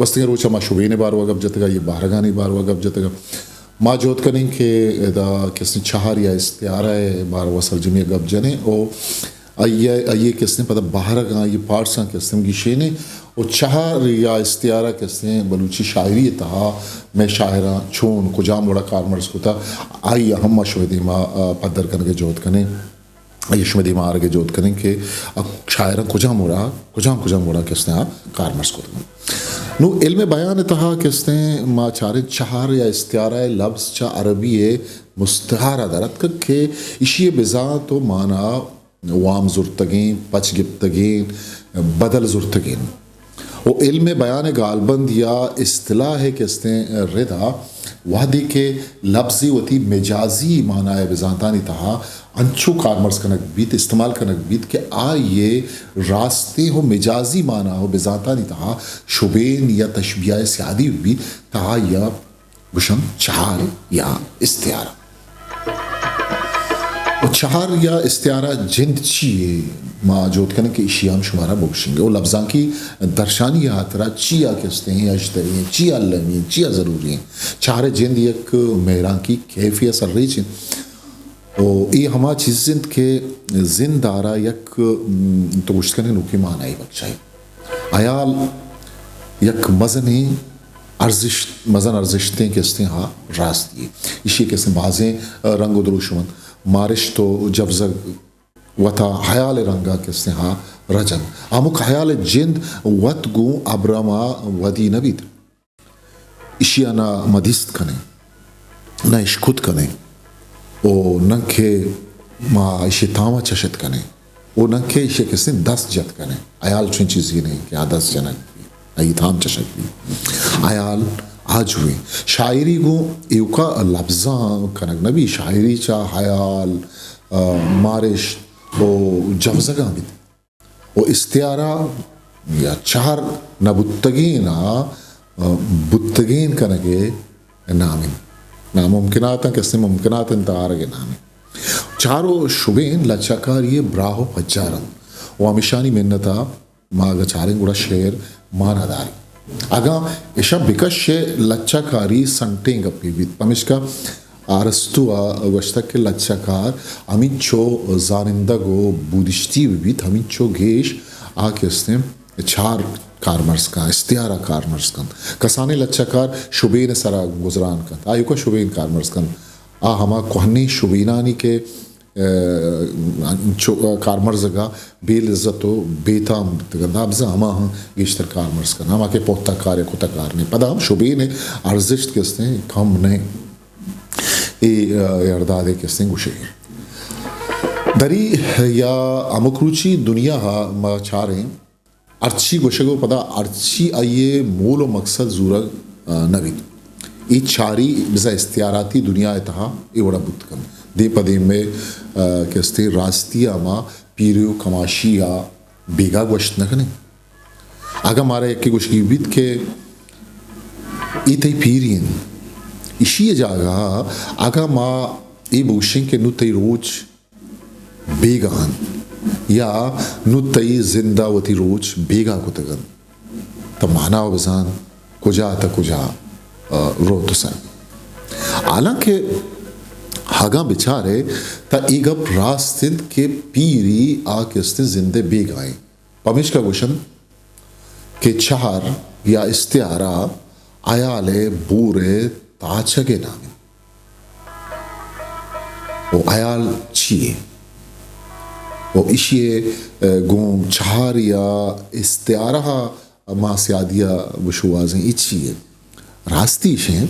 वस्तुगे रोचा मा शुभेने बार वगब जतगा ये बाहरगानी बार वगब जतगा मा जोत करें के दा किसने चाहर या इस्तियारा है बार वसल जमी गब जने ओ आये किसने पता बाहरगा ये पार्ट्स किसने गिशेने ओ चाहर या इस्तियारा किसने बलूची शायरी तहा मैं शायरा छोन कुजाम वड़ा कारमर्स होता आई हम मशवदी मा पदर करके जोत करें यशमदी मार के जोत करें कि शायरा कुजाम वड़ा किसने कारमर्स को नु इल्म बयान तहा किसने मा चारे चार या इस्तियारा लफ्ज़ चा अरबी मुस्तहारा दरत के इशी बिजा तो माना वाम जुर्तगें पच गिप्तगें बदल जुर्तगें वो इल्म बयान गालबंद या इस्तिलाह है किसने रिदा वादी के लफ्ज़ी वती मिजाजी माना है बिजातानी तहा अंचो कारमर्स कनक बीत इस्तेमाल कनक बीत के आ ये रास्ते हो मिजाजी माना हो बिजातानी तहा शुबेन या तशबिया स्यादी भी तहा या गुशम चार या इस्तियारा वो चार या इस्तियारा जिंद चिए माँ जोत कने के इशियाम शुमारा बोशिंगे वो लफ्ज़ां की दर्शानी यात्रा चिया किस्ते हैं अजतरी हैं चिया लमी चिया ज़रूरी हैं चार जिंद एक मेहरां की कैफियत सर रही चिन ओ ये हमा चीज़ जिंद के जिंदारा यक तो उस कने नुकी माना ही बच्चाई आयाल यक मज़नी मज़न अर्जिश्तें किस्ते हाँ रास्ती इसी किस्म बाज़ें रंग उद्रुशमन मारिश तो जब वता हयाल रंगा किसने हाँ रजन आमुक हयाल जिंद वत गु अब्रमा वदी नबीद इशिया ना मदिस्त कने ना इश्कुत कने ओ नंखे मा इशी तामा चशत कने ओ नंखे इशी किसने 10 जत कने अयाल चुन चीज़ ही नहीं कि 10 जनक आई ताम चशत भी अयाल आज हुई शायरी गु युका लफ्ज़ा कनक नबी शायरी चा हयाल मारिश वो जवज़गा भी वो इस्तियारा या चार नबुत्तगीना बुत्तगीन कनके नामिन नामुमकिनात किसने मुमकिनात इंतहार नामी चारों शुबेन लचाकार ये ब्राहो पच्चारन वो अमिशानी मिन्नता मागा चारें गुड़ा शेर मानादारी आगा ऐसा बिकशे लच्चाकारी संटेंग अपनी भी पमिश्का आरस्तुआ वस्तक के लच्चाकार अमिचो जानिंदगो बुदिश्ती भी अमिचो गेश आके उसने चार कारमर्स का इस्तियारा कारमर्स का कसाने लच्चाकार शुबेन सरा गुजरान का आयु का शुबेन कारमर्स का हमा कोहनी शुबीनानी के कारमर्स का बेल इज्जतो बेताम तगंदाब्जा हमा गिश्तर कारमर्स का हमा के पोता कार या कुता कार नहीं पता हम शुबेन अर्जिश्त किसने कम नहीं यर्दादे किसने गुशे दरी या अमुक्रुची दुनिया मा चारे अर्ची गुशगो पता अर्ची आये मूल व मकसद जूरग नबी ये चारी बिजा इस्तियाराती दुनिया तहा ये बड़ा बुतकम दे पदे में किसते रास्तिया मा पीरियो कमाशिया बेगा गोश्त न कने आगा मारे एक गोश्त की बीत के इतने पीरियन इशी जागा आगा मा ये बोशिंग के नुतई रोज बेगान या नुतई जिंदा वती रोज बेगा को तगन तब माना वजान कुजा रो तो सन हालांकि हागा बिचारे ता इगब रास्तिन के पीरी आकिस्ते जिंदे बेगाए पमिश का गुशन के चार या इस्तियारा आयाले बूरे ताचगे नामे वो आयाल चिए वो इशिए गुम चार या इस्तियारा मासियादिया वशुआज़ें इचिए रास्ती शें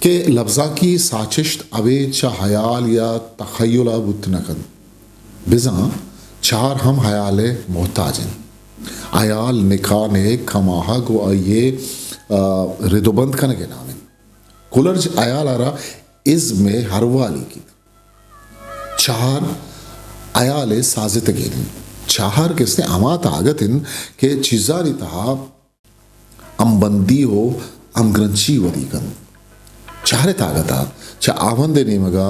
के लफ्ज़ा की साचिश्त अवे चा हयाल या तखय्युला बुतनकन बिजा चार हम हयाले मोहताजन आयाल निकाने कमाहा गो ये रिदोबंद कन के नाम कुलर्ज आयाल आरा इज में हरवाली की चार आयाले साजित गेनी चार किसने अमात आगतिन के चीज़ारी तहा अम्बंदी हो अमग्रंची वदीकन चारे तागता चा आवंदे नेमगा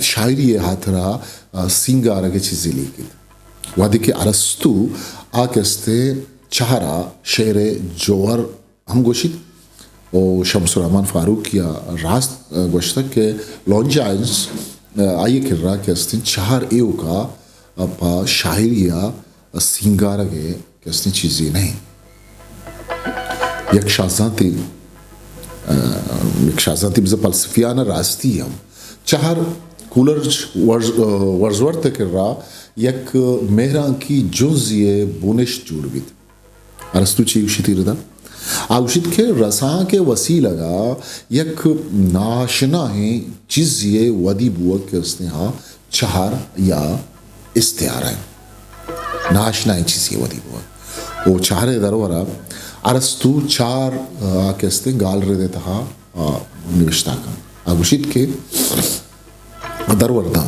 शायरी हाथरा सिंगार के चीज़ें लिखी वादे के अरस्तु आकस्ते चहरा शेर जोहर हम गोशित ओ शमसुरहमान फारूक या रास्त गोश्ता के लॉन्जाइंस आये कर रहा के अस्तिन चहर एव का पा शायरिया सिंगार के अस्तिन चीज़ें नहीं एक शाज़ाती बिज़ फलसफियाना रास्ती हम चहर कूलर वर्जवर्त कर रहा यक मेहरा की जुज़िए बुनिश जुड़विद अरस्तु ची उशिती रदा आउशित के रसा के वसी लगा यक नाशना है चीज़िए वदी बुआ के उसने हाँ चहर या इस्तेआर है नाशना है चीज़िए वदी बुआ वो चहरे दरवरा अरस्तु चार के उसने गाल रहे देता हाँ निविष्टा का आउशित के दरवर्दा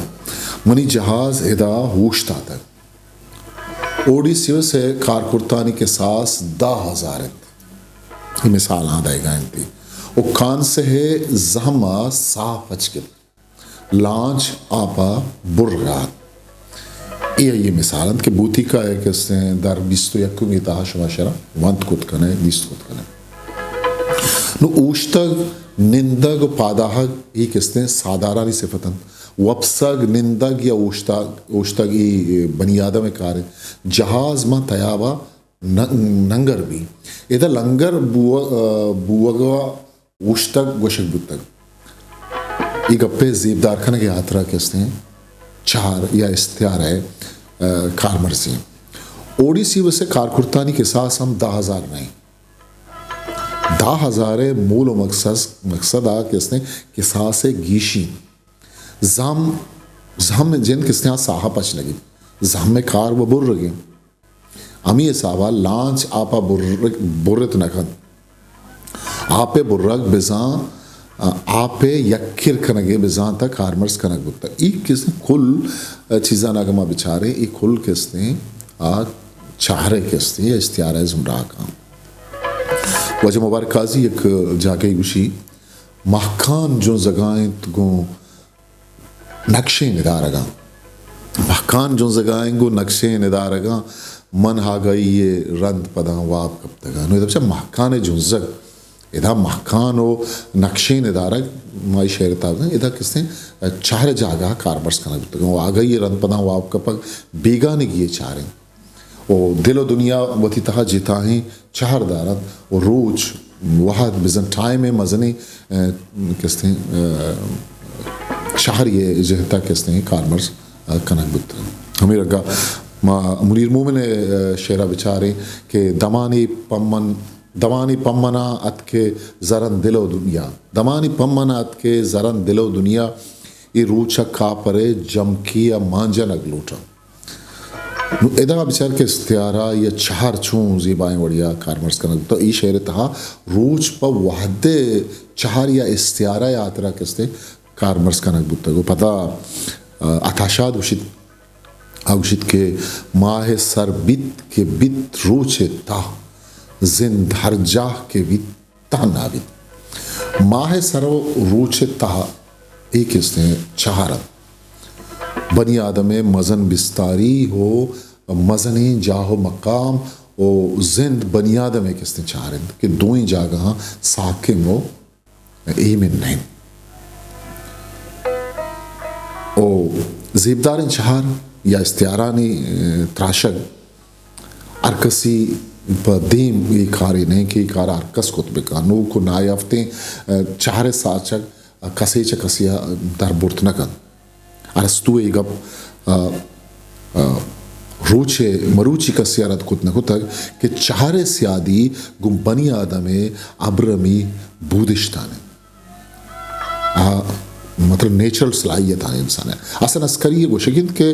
मनी जहाज एदा होशता तक ओडिसियो से कारकुर्तानी के सास 10,000 ये मिसाल आदाएगा इनकी वो खान से है जहमा साफ अचकिल लांच आपा बुर्रात ये मिसाल के बूती का है कि दर बिस्तो यक्कुम इताहा शमाशरा वंत कुत कने बिस्त कुत कने नो ओश्तग निंदग पादाहग ये किसने साधारण सिफतन वप्सग निंदग या ओश्तग ये बनियादा में कार्य जहाज मा तयावा नंगर भी इधर लंगर बुआगा ओश्तग गोशक बुतग ये गप्पे ज़ेबदार खाने के यात्रा किसने चार या इस्तेआर है कारमर्जी ओडिसी वैसे कारकुर्तानी के साथ हम 10,000 नहीं 10,000 मूल मकसद आ किसने किसा से गीशी जम जिन किसने आ साहा पच लगी जम में कार व बुर लगे अमी सावा लांच आपा बुर्रत नखद आपे बुर्रक बिजा आपे यक्किर कनगे बिजा तक कारमर्स कनक बुकता एक किसने कुल चीज़ा नागमा बिचारे एक कुल किसने आ चाहरे किसने इस्तियारे जुमरा काम वजह मुबारक काजी एक जाके गुशी महकान जो जगहें तुगो नक्शे निदारगा महकान जो जगहें गो नक्शे निदारगा मन हा गई ये रंद पदा वाप कब तक नो इधर से महकान जुंजग इधर महकान ओ नक्शे निदारग माई शेर ताब इधर किसने चार जागा कारबर्स करना तक वो आ गई ये रंद पदा वाप कब बेगा ने किए चारें ओ दिलो दुनिया वती तहा जीता हैं चार दारत और रोज वाहद बिजन टाइम में मजने किसने शहर ये जहता किसने कारमर्स कनक बुत हमें लगा मुनीर मोमिन शेरा बिचारे के दमानी पम्मना अत के जरन दिलो दुनिया दमानी पम्मना अत के जरन दिलो दुनिया ये रूचा का परे जमकी या मांझा नगलूटा इधर बिचार के इस्तियारा ये चार छूं ज़िबाएं वड़िया कारमर्स कनक तो ये शेर तहा रोज पर वादे चार या इस्तियारा या आतरा किसते कारमर्स कनक बुत्ता को पता अताशाद उशित के माह सर बित के बित रोचे ता जिंद हर जाह के बित ता नाबित माह सर रोचे ता एक किसने चाहरत बनी आदम मज़न बिस्तारी हो मज़नी जाहो मकाम ओ जिंद बनी आदम किसने चाहरत कि दो ही जागह साकिम हो एमिन नहीं ओ ज़ेबदार चाहर या इस्तियारानी त्राशग अरकसी बदीम ये कारी नहीं कि कार अरकस कुतबे कानू को नायाफ्ते चाहरे साचक कसे च कसिया दर बुर्त नकन अरस्तु एगब रोचे मरूची कसियारत कुत नकुतक कि चाहरे सियादी गुम्बनी आदमे अब्रमी बूदिश्ताने मतलब नेचरल सलाहियत आने इंसान है असन अस्करी गोशगिंद के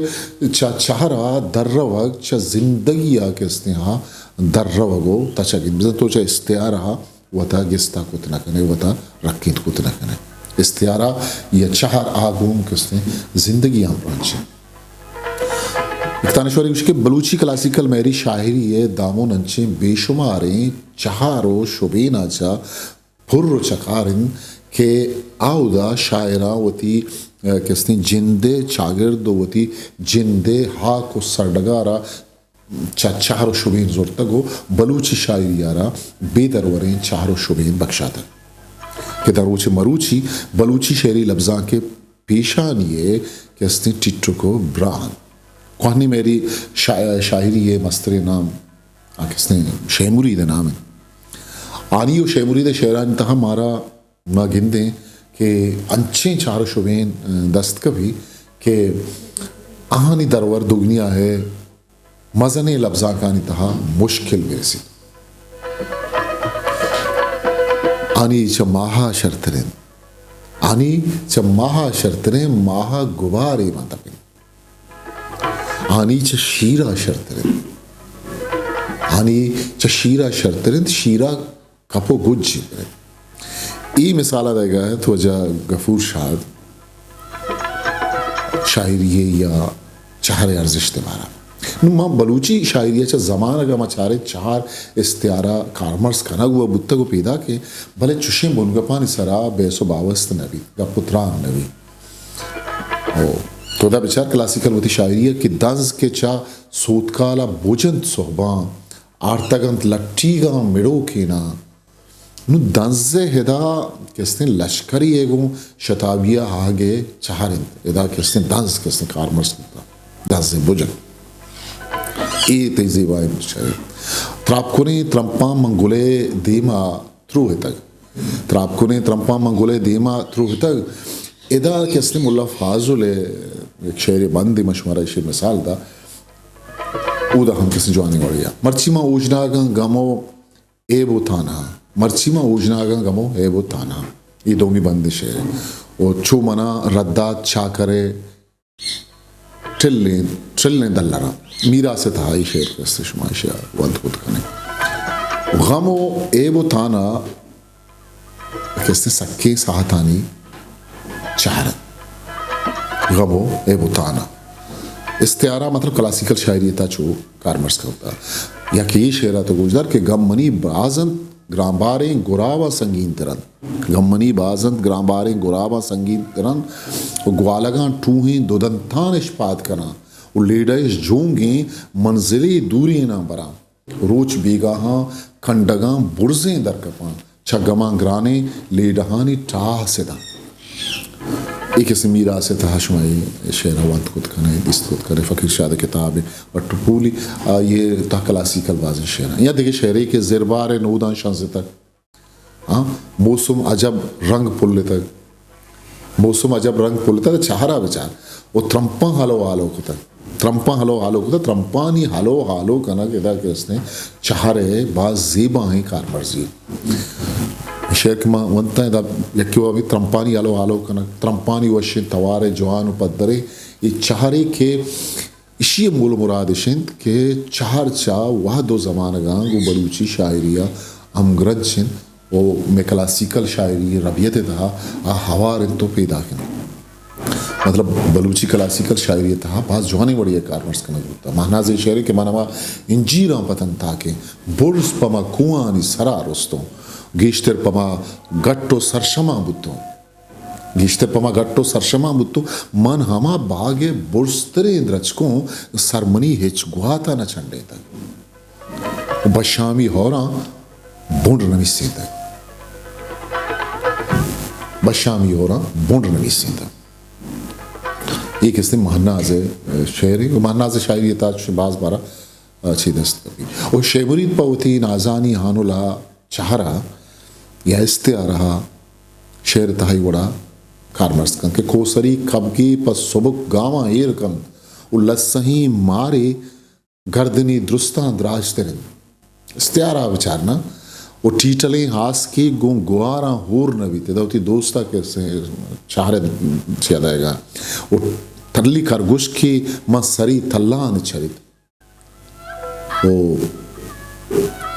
चाहरा दर्रवग चा जिंदगी आके इस्तेहा दर्रवगो तचगिंद बिज़न तो चा इस्तेआरा वता गिस्ता कुतना कने वता रक्कीत कुतना कने इस्तेआरा या चाहर आगूम किस्ते जिंदगी आम प्रांचे तानेश्वरी उसके बलूची क्लासिकल मेरी शायरी है दामो नंचे बेशुमारे चाहारो शोबेनाचा फुर्र चकारिन के आउदा शायरा वती किसने जिंदे चागिर्द वती जिंदे हा को सरडगारा चारो शुबेन जोरतगो बलूची शायरी यारा बेदरवरें चारो शुबेन बख्शाता के दरोचे मरूची बलूची शेरी लफ्जा के पेशानिए किसने टिट्टो को ब्रान कहानी मेरी शायरी है मस्तरे नाम किसने शेमुरी दे नाम है आनी शेमुरी दे शेरान तहा मारा ना गिंदे के अंचे चार शुबेन दस्त कभी के आहानी दरवर दुगनिया है मजने लफ्जा का तहा मुश्किल मेरे से आनी च माहा शर्तरें आनी च माहा शर्तरें माहा गुबारे माता आनी च शीरा शर्तरें आनी च शीरा शर्तरें शीरा कपो गुज ई मिसाला देगा है तो जा गफूर शाद शायरी या चार अर्जिश मारा मां बलूची शायरी चा जमान अगर मचारे चार इस्तियारा कारमर्स खाना हुआ बुत्ता को पैदा के भले चुशे बुनगपान सरा बेसो बावस्त नबी गा पुत्रान नबी ओ तो दा बेचार क्लासिकल होती शायरी कि दंज के चा सोतकाला बोजंत सोहबा आर्तगंत लट्टीगा मिड़ो केना नु दंजे हेदा किसने लश्करी एगो शताबिया आगे चाहरिंद एदा किसने दंज किसने कारमर्स करता दंजे बोजन ए तेजी वाई मुशायरी त्रापकुने त्रंपा मंगोले देमा थ्रू तक त्रापकुने त्रंपा मंगोले देमा थ्रू तक एदा किसने मुल्ला फाजुले एक शेर बंदी मशवरा शेर मिसाल दा उदा हम किसी जवानी वड़िया मर्चिमा ऊजनागा गमो एबो थाना मर्चिमा ऊजनागा गमो एबो थाना ये दोमी बंदी शेर और छो मना रद्दा छा करे ट्रिलने दल्लरा मीरा से था ये शेर किससे शुमाइशा वंत खुद कने गमो एबो थाना किसने सक्के साहतानी चाहरत गमो एबुताना इस्तियारा मतलब क्लासिकल शायरी था चो कारमर्स का होता या कि ये शेरा तो गुजर के गमनी बाजंत ग्रामबारे गुरावा संगीन तरन गमनी बाजंत ग्रामबारे गुरावा संगीन तरन वो ग्वालगा टूहें दोदंतान इश्पात करा वो लेडस जोंगे मंजिले दूरी ना बरा रोच बेगाहा खंडगा बुर्जे दरकपा छगमा ग्राने लेडहानी टाह से दा एक किस्म मीरा से तहशमाई शेर वंत खुद कने दिस्त खुद करे फ़कीर शाद किताब और टपूली ये ता क्लासिकल बाज़ शेर या देखिए शेरे के ज़िरबार नूदान शांस तक हाँ मौसम अजब रंग पुल्ले तक मौसम अजब रंग पुल्ले तक चाहरा बेचार वो त्रंपा हालो हालो को तक त्रंपा हालो हालो को तक त्रंपानी हालो हालो कना के दा के उसने चाहरे बाज़ ज़ेबा हैं कारमर्जी शेर के मां वंता है दा यक्यो अभी त्रंपानी आलो आलो कना त्रंपानी वशिन तवारे जवान उपदरे ये चाहरे के इसी मूल मुराद शिंद के चार चा वह दो ज़माना गांग वो बलूची शायरिया अमग्रज शिंद वो में क्लासिकल शायरी रबियत था हवार तो पैदा करना मतलब बलूची क्लासिकल शायरी था बाज जवानी बड़ी है कारमर्स करना होता महानाज़ शेर के मानवा इंजीरा पतन था के बुर्स पमा कुआनी सरा रोस्तों गीश्तर पमा गट्टो सरशमा बुत्तो गीश्तर पमा गट्टो सरशमा बुत्तो मन हमा बागे बुर्स्तरे इंद्रचको सरमनी हिच गुहाता न चंडे तक बशामी होरा बुंड नविसी तक बशामी होरा बुंड नविसी तक ये किसने महनाज़ शेरी महनाज़ शायरी था बाज बारा अच्छी दस्त कभी और शेमुरीद पवती नाजानी हानुला चाहरा या इस्तियारा शेर तहाई वड़ा कारमर्स कन के कोसरी कबकी पस सुबुक गावा एर कन उल्लसही मारे गर्दनी दुरुस्ता द्राज तेरन इस्तियारा विचारना वो टीटले हास की गो गुआरा होर नबी ते दावती दोस्ता के से चाहरे से आएगा वो तरली खरगोश की मां सरी थल्लान चरित वो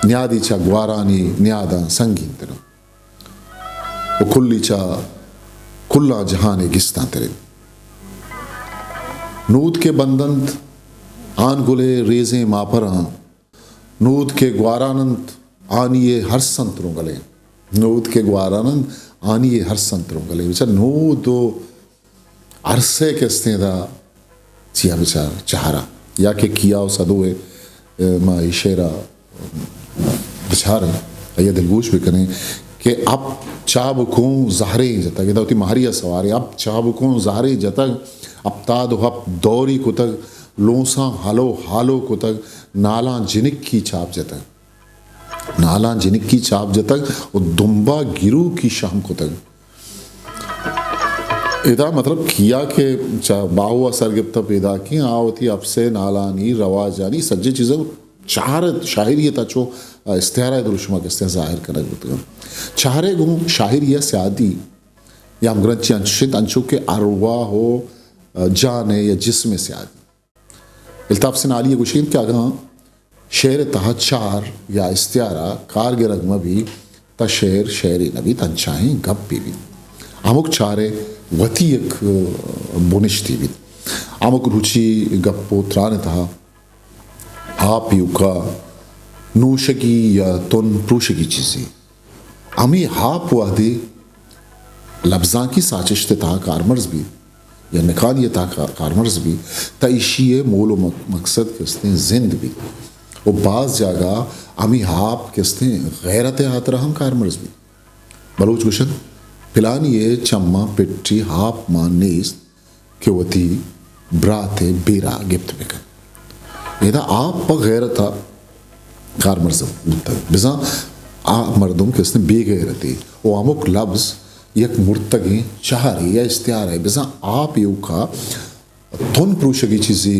न्यादी चा गुआरानी न्यादा संगीन तेरे वो कुल्ली चा कुल्ला जहाने गिस्ता तेरे नूद के बंदंत आन गुले रेजे मापरा नूद के ग्वारानंद आनिए हर संतरों गले नूद के ग्वारानंद आनिए हर संतरों गले बिचार नूद अरसे के स्नेदा चिया बिचार चाहरा या के किया सदुए माँ इशेरा बिचार ये दिलगोश भी करें कि अब चाब को ज़ाहरे जतक ये दावती महारिया सवारी अब चाब को ज़ाहरे जतक अब ताद अब दौरी को तक लोसा हालो हालो को तक नाला जिनिक की चाप जतक नाला जिनिक की चाप जतक और दुम्बा गिरू की शाम को तक इदा मतलब किया के बाहुआ सरगिप्त पैदा की आवती अब से नालानी रवाजानी सज्जे चीज़ें चार शायरियत अच्छो इस्तेहार दुरुशमा के इस्तेहार जाहिर करना होता है चारे गुण शायरिया से आदि या ग्रंथी अंशित अंशों के अरवा हो जाने या जिस्म से आदि इल्ताफ से नाली गुशीन क्या कहा शेर तहा चार या इस्तेहारा कारगिरग में भी तशेर शेरी नबी तंचाएं गप भी अमुक चारे वती एक बुनिश्ती भी अमुक रुचि गप्पो त्राण तहा आप युका नूशगी या तुन प्रूशगी चीज़ें अमी हाप वादे लफ्ज़ां की साजिश ता कारमर्ज भी या निकाल ये ता कारमर्ज भी तईशिए मोलो मकसद किसने जिंद भी वो बाज़ जगह अमी हाप किसने गैरत हाथ रहम कारमर्ज भी बलूच गुशन फिलान ये चम्मा पिट्टी हाप मानेस के वती ब्राते बेरा गिफ्ट में कर ये था आप पर गैरता कारमर्ज बिज़ा आ मर्दों किसने बेगैरती वो अमुक लफ्ज़ यक मुर्तगी चाहरी या इस्तेहार है बिज़ा आप यू का तुन प्रूशगी चीज़ी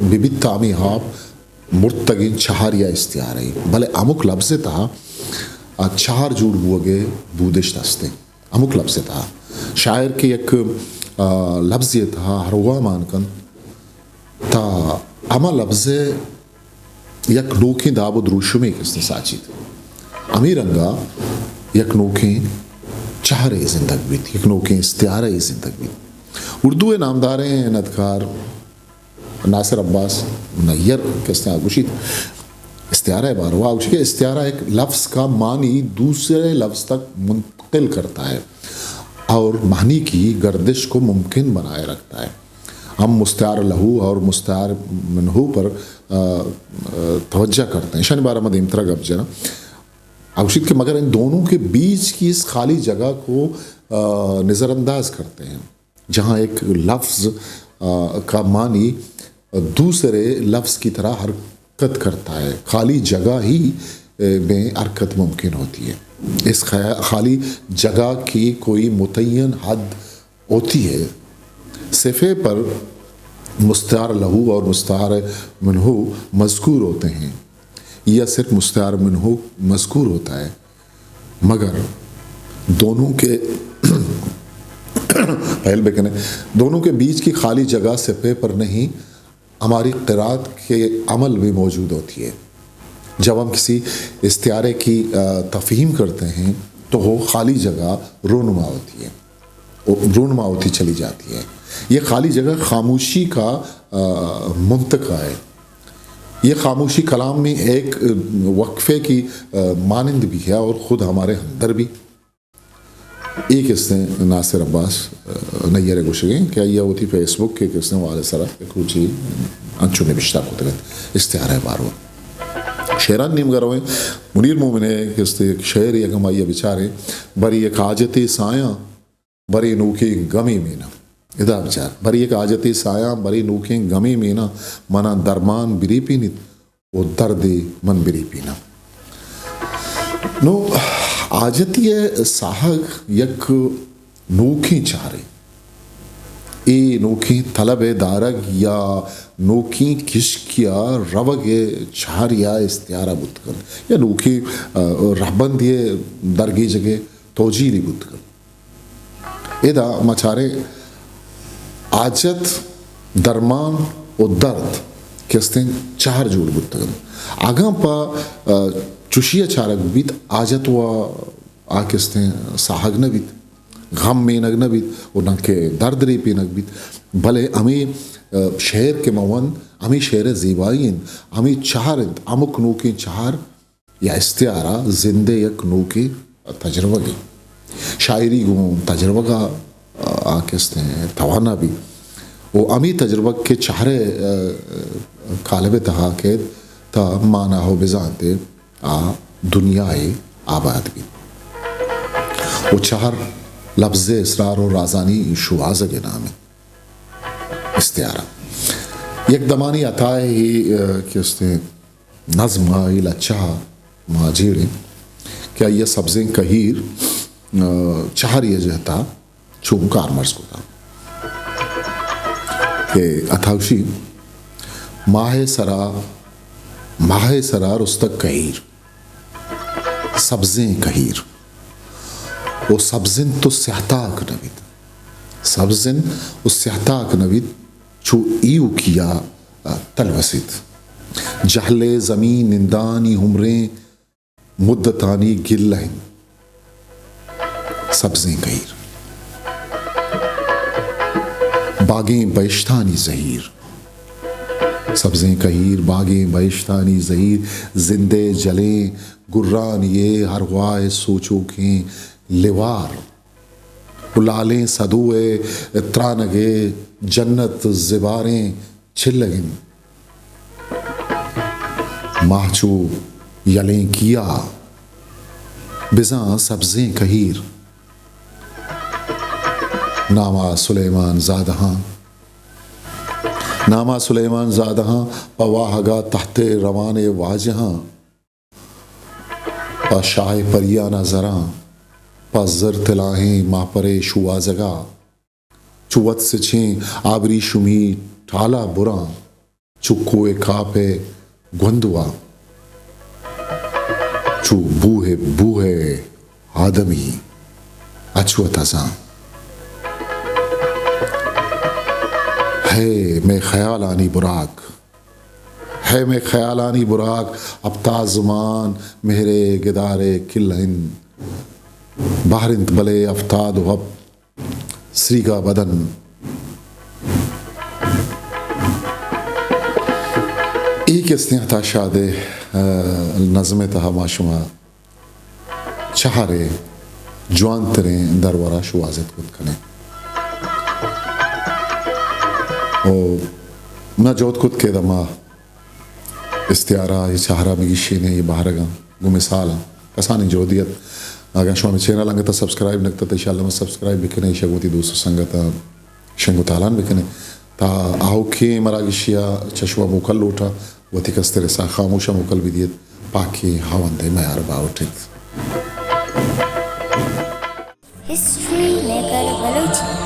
बिबित तामी हाप मुर्तगी चाहर या इस्तेहार है भले अमुक लफ्ज़ था चार जुड़ बुगे बूदिश दस्ते अमुक लफ्ज़ था शायर के एक लफ्ज़ ये था हरवा मानकन था अमा लफ्ज़ यक नोखी दाबो द्रुशुमे किसने साची थी अमीरंगा यक नोखी चाहरे जिंदगी बीत यक नोखी इस्तेहार जिंदगी बीत उर्दू नामदार हैं नदकार नासिर अब्बास नैयर किसने आगुशी इस्तेहार है बार वाह उसके इस्तेहार एक लफ्ज़ का मानी दूसरे लफ्ज़ तक मुंतकिल करता है और मानी की गर्दिश को मुमकिन बनाए रखता है हम मुस्तार लहू और मुस्तार मनहू पर तवज्जा करते हैं शनिवार मद इमतरा गब जना आवशित के मगर इन दोनों के बीच की इस खाली जगह को नज़रअंदाज करते हैं जहाँ एक लफ्ज़ का मानी दूसरे लफ्ज़ की तरह हरकत करता है खाली जगह ही में हरकत मुमकिन होती है इस खाली जगह की कोई मुतय्यन हद होती है सिफ़े पर मुस्तार लहू और मुस्तार मनहू मज़कूर होते हैं या सिर्फ मुस्तार मनहू मज़कूर होता है मगर दोनों के पहल बेकने दोनों के बीच की खाली जगह सिफ़े पर नहीं हमारी क़िरात के अमल में मौजूद होती है जब हम किसी इस्तिआरे की तफ़हीम करते हैं तो वो खाली जगह रोनुमा होती है रोनुमा होती चली जाती है ये खाली जगह खामोशी का मुंतका है ये खामोशी कलाम में एक वक्फे की मानंद भी है और ख़ुद हमारे अंदर भी एक इसने नासिर अब्बास नैयर गुशगे क्या यह होती फेसबुक के किसने वाले सरा कुछ ही अंचु ने बिश्ता को तक इस्तेहार है बारो शेरान नीम करो मुनीर मोमिने किस्ते शेर या गमाइया बिचारे बरी एक आजती साया बरी नूकी गमी मीना इदा बिचार बरी एक आजती साया बरी नूकी गमी मीना मना दरमान बिरी पीनित वो दर्दे मन बिरी पीना नो आजती साहग यक नूखी चारे ए नोकी तलब दारग या नोकी किश्किया रवगे छारिया इस्तियारा बुतकन या नोकी रहबंद ये दरगी जगह तोजीली बुतकन एदा मचारे आजत दरमान और दर्द किस्तें चार जोड़ बुतकन आगा पा चुशिया चारक बीत आजत व आकिस्तें साहग नबीत गम में नगनबीत और नके दर्द रे पे नगबीत भले हमें शहर के मवन हमें शहर ज़ीबाइन हमें चार अमुक नोके चार या इस्तियारा जिंदे यक नोके तजर्बा की शायरी गुम तजर्बा का आकिस्ते हैं तवाना भी वो अमी तजर्बा के चारे कालबे तहा के ता माना हो बिजाते आ दुनियाए आबाद भी वो चार लफ्ज़ इसरार और राजानी शुआज़ के नाम है इस्तियारा एक दमानी अताए ही कि उसने नज़्म इल अच्छा माजीरे क्या ये सब्ज़ें कहीर चार ये जहता चूम कारमर्स को था कि अथावशी माह सरा रुस्तक कहीर सब्ज़ें कहीर वो सब्ज़िन तो स्याताक नबीद सब्ज़िन उस स्याताक नबीद चू ईउ किया तलवसित जहले ज़मीन निंदानी हुमरे मुद्दतानी गिल्लहिन सब्ज़ें कहीर बागें बैश्तानी ज़हीर सब्ज़ें कहीर बागें बैश्तानी ज़हीर जिंदे जले गुर्रान ये हर वाए सोचो के लिवार उलालें सदुए त्रानगे जन्नत ज़िबारें छिल्लगिन माचू यलें किया बिज़ां सब्ज़ें कहीर नामा सुलेमान ज़ादहां पवाहगा तहते रवाने वाजहां पाशाह परियाना ज़रा पाजर तिलाहें मापरे शुआ जगा चुवत से छें आबरी शुमी ठाला बुरा चुक्कोए कापे गुंदुआ चु बूहे आदमी अचुअत अज़ां है मैं ख्यालानी बुराक अब ताज़मान मेरे गिदारे किल्लहिन बाहरिंत बले अफ्ताद वब श्रीगा बदन एक स्नेहता शादे नज़मे तहा माशुमा चाहरे जवानतरे दरवरा शुआज़त कुत कने और मैं जोत कुत के दमा इस्तियारा ये चाहरा में गिशीने ये बाहरगा गुमिसाला कसानी जोदियत अगर शुमा में चैनल अंगता सब्सक्राइब नकता तो इंशाल्लाह मैं सब्सक्राइब बिकने शगुती दोस्तों संगता शंगुतालान बिकने ता आओ के मरागिशिया चशवा मुकल लोटा वती कस्तेरे सा खामोशा मुकल विदियत पाके हावंदे मैं अरबाउटित History Maker Balochi